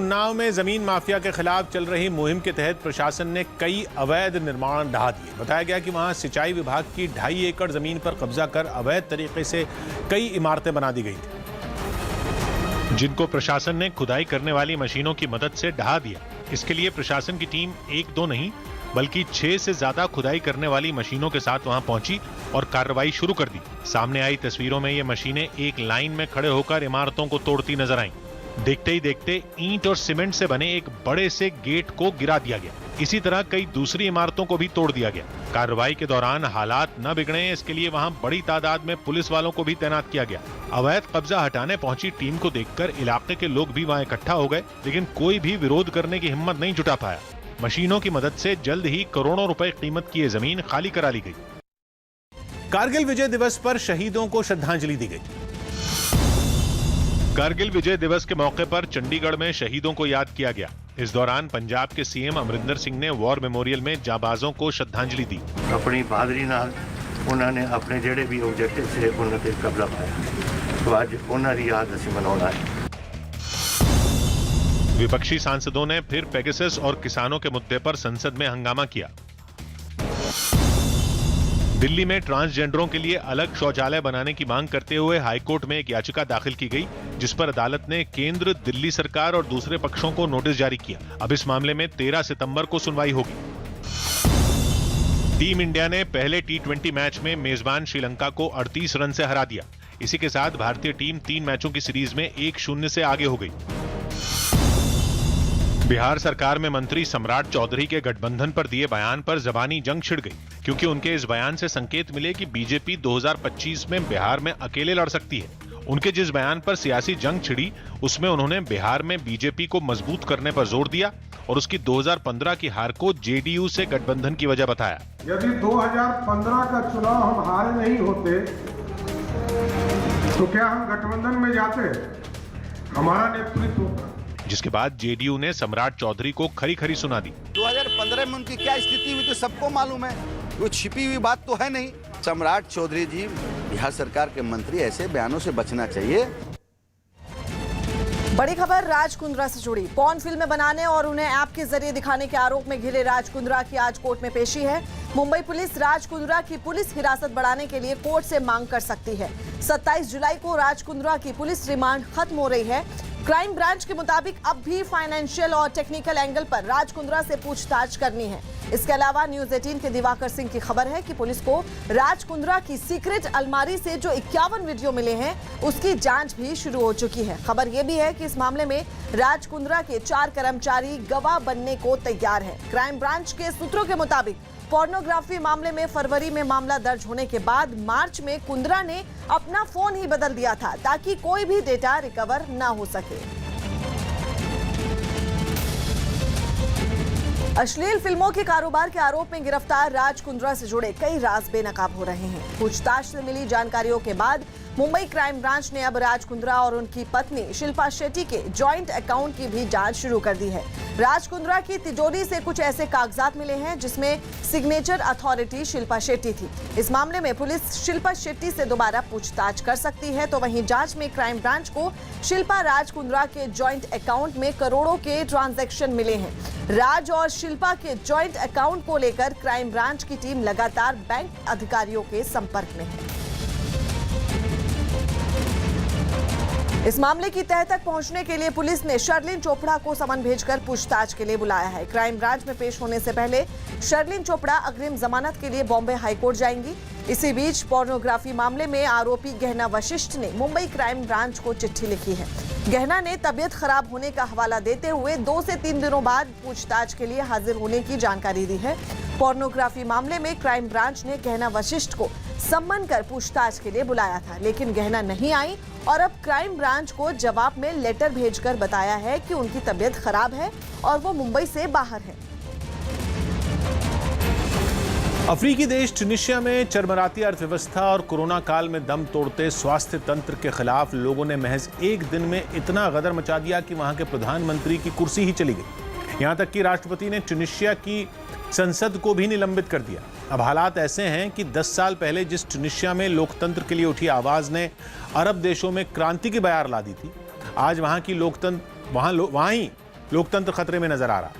उन्नाव में जमीन माफिया के खिलाफ चल रही मुहिम के तहत प्रशासन ने कई अवैध निर्माण ढहा दिए। बताया गया कि वहां सिंचाई विभाग की 2.5 एकड़ जमीन पर कब्जा कर अवैध तरीके से कई इमारतें बना दी गई थी, जिनको प्रशासन ने खुदाई करने वाली मशीनों की मदद से ढहा दिया। इसके लिए प्रशासन की टीम 1-2 नहीं बल्कि 6 से ज्यादा खुदाई करने वाली मशीनों के साथ वहां पहुंची और कार्रवाई शुरू कर दी। सामने आई तस्वीरों में ये मशीनें एक लाइन में खड़े होकर इमारतों को तोड़ती नजर आईं। देखते ही देखते ईंट और सीमेंट से बने एक बड़े से गेट को गिरा दिया गया। इसी तरह कई दूसरी इमारतों को भी तोड़ दिया गया। कार्रवाई के दौरान हालात न बिगड़े, इसके लिए वहां बड़ी तादाद में पुलिस वालों को भी तैनात किया गया। अवैध कब्जा हटाने पहुंची टीम को देखकर इलाके के लोग भी वहां इकट्ठा हो गए, लेकिन कोई भी विरोध करने की हिम्मत नहीं जुटा पाया। मशीनों की मदद से जल्द ही करोड़ों रुपए कीमत की ये जमीन खाली करा ली गई। कारगिल विजय दिवस पर शहीदों को श्रद्धांजलि दी गई। कारगिल विजय दिवस के मौके पर चंडीगढ़ में शहीदों को याद किया गया। इस दौरान पंजाब के सीएम अमरिंदर सिंह ने वॉर मेमोरियल में जाबाजों को श्रद्धांजलि दी। अपनी बहादुरी नाल उन्होंने अपने जेड़े भी ऑब्जेक्टिव से उन्होंने कब्जा पाया, तो आज उन्होंने याद असीं मनाउणा है। विपक्षी सांसदों ने फिर पेगासस और किसानों के मुद्दे पर संसद में हंगामा किया। दिल्ली में ट्रांसजेंडरों के लिए अलग शौचालय बनाने की मांग करते हुए हाईकोर्ट में एक याचिका दाखिल की गई, जिस पर अदालत ने केंद्र, दिल्ली सरकार और दूसरे पक्षों को नोटिस जारी किया। अब इस मामले में 13 सितंबर को सुनवाई होगी। टीम इंडिया ने पहले T20 मैच में मेजबान श्रीलंका को 38 रन से हरा दिया। इसी के साथ भारतीय टीम 3 मैचों की सीरीज में 1-0 से आगे हो गई। बिहार सरकार में मंत्री सम्राट चौधरी के गठबंधन पर दिए बयान पर जबानी जंग छिड़ गई, क्योंकि उनके इस बयान से संकेत मिले कि बीजेपी 2025 में बिहार में अकेले लड़ सकती है। उनके जिस बयान पर सियासी जंग छिड़ी, उसमें उन्होंने बिहार में बीजेपी को मजबूत करने पर जोर दिया और उसकी 2015 की हार को जेडीयू से गठबंधन की वजह बताया। यदि 2015 का चुनाव हम हारे नहीं होते तो क्या हम गठबंधन में जाते? हमारा नेतृत्व होता। जिसके बाद जेडीयू ने सम्राट चौधरी को खरी खरी सुना दी। 2015 में उनकी क्या स्थिति हुई तो सबको मालूम है, वो छिपी हुई बात तो है नहीं। सम्राट चौधरी जी, बिहार सरकार के मंत्री, ऐसे बयानों से बचना चाहिए। बड़ी खबर राज कुंद्रा से जुड़ी। पॉर्न फिल्में बनाने और उन्हें ऐप के जरिए दिखाने के आरोप में घिरे राज कुंद्रा की आज कोर्ट में पेशी है। मुंबई पुलिस राज कुंद्रा की पुलिस हिरासत बढ़ाने के लिए कोर्ट से मांग कर सकती है। 27 जुलाई को राज कुंद्रा की पुलिस रिमांड खत्म हो रही है। क्राइम ब्रांच के मुताबिक अब भी फाइनेंशियल और टेक्निकल एंगल पर राज कुंद्रा से पूछताछ करनी है। इसके अलावा न्यूज 18 के दिवाकर सिंह की खबर है कि पुलिस को राज कुंद्रा की सीक्रेट अलमारी से जो 51 वीडियो मिले हैं, उसकी जांच भी शुरू हो चुकी है। खबर यह भी है कि इस मामले में राज कुंद्रा के 4 कर्मचारी गवाह बनने को तैयार है। क्राइम ब्रांच के सूत्रों के मुताबिक पोर्नोग्राफी मामले में फरवरी में मामला दर्ज होने के बाद मार्च में कुंद्रा ने अपना फोन ही बदल दिया था ताकि कोई भी डेटा रिकवर न हो सके। अश्लील फिल्मों के कारोबार के आरोप में गिरफ्तार राज कुंद्रा से जुड़े कई राज बेनकाब हो रहे हैं। पूछताछ से मिली जानकारियों के बाद मुंबई क्राइम ब्रांच ने अब राज कुंद्रा और उनकी पत्नी शिल्पा शेट्टी के जॉइंट अकाउंट की भी जांच शुरू कर दी है। राज कुंद्रा की तिजोरी से कुछ ऐसे कागजात मिले हैं जिसमें सिग्नेचर अथॉरिटी शिल्पा शेट्टी थी। इस मामले में पुलिस शिल्पा शेट्टी से दोबारा पूछताछ कर सकती है। तो वहीं जांच में क्राइम ब्रांच को शिल्पा राज कुंद्रा के जॉइंट अकाउंट में करोड़ों के ट्रांजैक्शन मिले हैं। राज और शिल्पा के जॉइंट अकाउंट को लेकर क्राइम ब्रांच की टीम लगातार बैंक अधिकारियों के संपर्क में है। इस मामले की तह तक पहुंचने के लिए पुलिस ने शर्लिन चोपड़ा को समन भेजकर पूछताछ के लिए बुलाया है। क्राइम ब्रांच में पेश होने से पहले शर्लिन चोपड़ा अग्रिम जमानत के लिए बॉम्बे हाईकोर्ट जाएंगी। इसी बीच पोर्नोग्राफी मामले में आरोपी गहना वशिष्ठ ने मुंबई क्राइम ब्रांच को चिट्ठी लिखी है। गहना ने तबीयत खराब होने का हवाला देते हुए 2 से 3 दिनों बाद पूछताछ के लिए हाजिर होने की जानकारी दी है। पोर्नोग्राफी मामले में क्राइम ब्रांच ने गहना वशिष्ठ को सम्मन कर पूछताछ के लिए बुलाया था, लेकिन गहना नहीं आई और अब क्राइम ब्रांच को जवाब में लेटर भेजकर बताया है कि उनकी तबीयत खराब है और वो मुंबई से बाहर है। अफ्रीकी देश ट्यूनीशिया में चरमराती अर्थव्यवस्था और कोरोना काल में दम तोड़ते स्वास्थ्य तंत्र के खिलाफ लोगों ने महज एक दिन में इतना गदर मचा दिया कि वहां के प्रधानमंत्री की कुर्सी ही चली गई। यहां तक कि राष्ट्रपति ने ट्यूनीशिया की संसद को भी निलंबित कर दिया। अब हालात ऐसे हैं कि 10 साल पहले जिस ट्यूनीशिया में लोकतंत्र के लिए उठी आवाज ने अरब देशों में क्रांति की बयार ला दी थी, आज वहां की लोकतंत्र वहां ही लोकतंत्र खतरे में नजर आ रहा,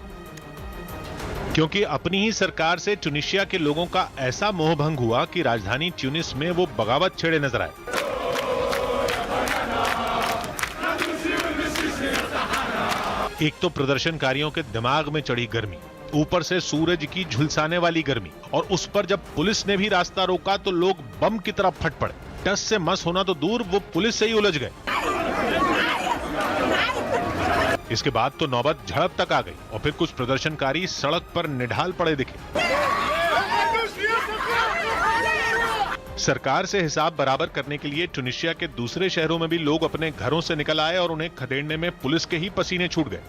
क्योंकि अपनी ही सरकार से ट्यूनीशिया के लोगों का ऐसा मोह भंग हुआ कि राजधानी ट्यूनिस में वो बगावत छेड़े नजर आए। एक तो प्रदर्शनकारियों के दिमाग में चढ़ी गर्मी, ऊपर से सूरज की झुलसाने वाली गर्मी, और उस पर जब पुलिस ने भी रास्ता रोका तो लोग बम की तरफ फट पड़े। टस से मस होना तो दूर, वो पुलिस से ही उलझ गए। इसके बाद तो नौबत झड़प तक आ गई और फिर कुछ प्रदर्शनकारी सड़क पर निढाल पड़े दिखे। सरकार से हिसाब बराबर करने के लिए ट्यूनीशिया के दूसरे शहरों में भी लोग अपने घरों से निकल आए और उन्हें खदेड़ने में पुलिस के ही पसीने छूट गए।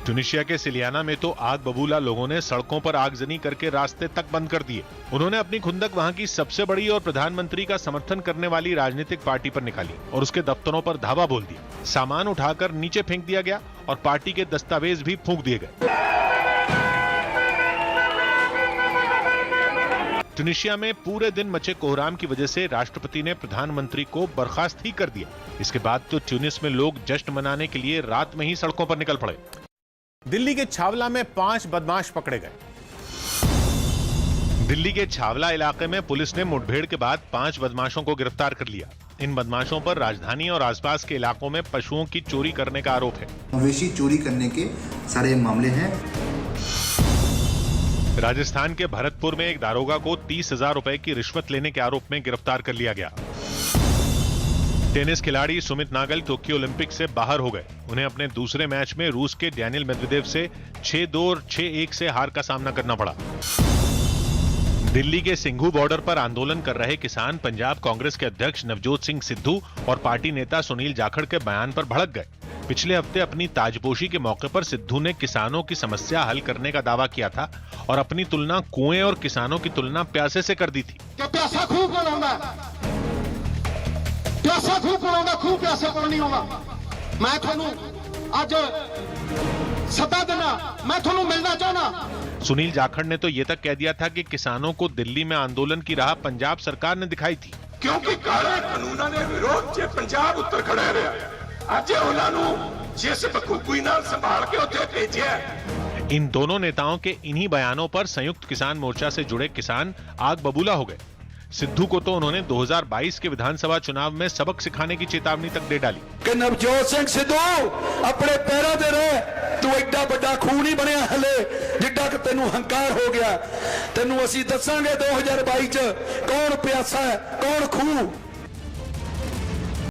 ट्यूनीशिया के सिलियाना में तो आग बबूला लोगों ने सड़कों पर आगजनी करके रास्ते तक बंद कर दिए। उन्होंने अपनी खुंदक वहां की सबसे बड़ी और प्रधानमंत्री का समर्थन करने वाली राजनीतिक पार्टी पर निकाली और उसके दफ्तरों पर धावा बोल दिया। सामान उठाकर नीचे फेंक दिया गया और पार्टी के दस्तावेज भी फूंक दिए गए। ट्यूनीशिया में पूरे दिन मचे कोहराम की वजह से राष्ट्रपति ने प्रधानमंत्री को बर्खास्त ही कर दिया। इसके बाद तो ट्यूनिस में लोग जश्न मनाने के लिए रात में ही सड़कों पर निकल पड़े। दिल्ली के छावला में 5 बदमाश पकड़े गए। दिल्ली के छावला इलाके में पुलिस ने मुठभेड़ के बाद 5 बदमाशों को गिरफ्तार कर लिया। इन बदमाशों पर राजधानी और आसपास के इलाकों में पशुओं की चोरी करने का आरोप है। मवेशी चोरी करने के सारे मामले हैं। राजस्थान के भरतपुर में एक दारोगा को 30,000 रुपए की रिश्वत लेने के आरोप में गिरफ्तार कर लिया गया। टेनिस खिलाड़ी सुमित नागल टोक्यो ओलंपिक से बाहर हो गए। उन्हें अपने दूसरे मैच में रूस के डैनियल मेदवेदेव से 6-2 और 6-1 से हार का सामना करना पड़ा। दिल्ली के सिंघू बॉर्डर पर आंदोलन कर रहे किसान पंजाब कांग्रेस के अध्यक्ष नवजोत सिंह सिद्धू और पार्टी नेता सुनील जाखड़ के बयान पर भड़क गए। पिछले हफ्ते अपनी ताजपोशी के मौके पर सिद्धू ने किसानों की समस्या हल करने का दावा किया था और अपनी तुलना कुएं और किसानों की तुलना प्यासे से कर दी थी। प्यासा खूह को लाऊंगा, प्यासा खूह को लाऊंगा, खूह प्यासे को नहीं होगा। मैं थानू आज सदा देना, मैं थानू मिलना चाहना। सुनील जाखड़ ने तो ये तक कह दिया था कि किसानों को दिल्ली में आंदोलन की राह पंजाब सरकार ने दिखाई थी, क्योंकि काले कानूनों ने विरोध से पंजाब उत्तर खड़ा रहा। आज उन्होंने जिस बखूबी नाल संभाल के उत्थे भेजिया। इन दोनों नेताओं के इन्हीं बयानों पर संयुक्त किसान मोर्चा से जुड़े किसान आग बबूला हो गए। सिद्धू को तो उन्होंने 2022 के विधानसभा चुनाव में सबक सिखाने की चेतावनी तक दे डाली कि नवजोत सिंह सिद्धू अपने पैरों दे रहे, तू एडा बड़ा खूह नहीं बनया हले जिड्डा कि तेनू हंकार हो गया। तेनू असी दसांगे 2022 च कौन प्यासा है कौन खूह।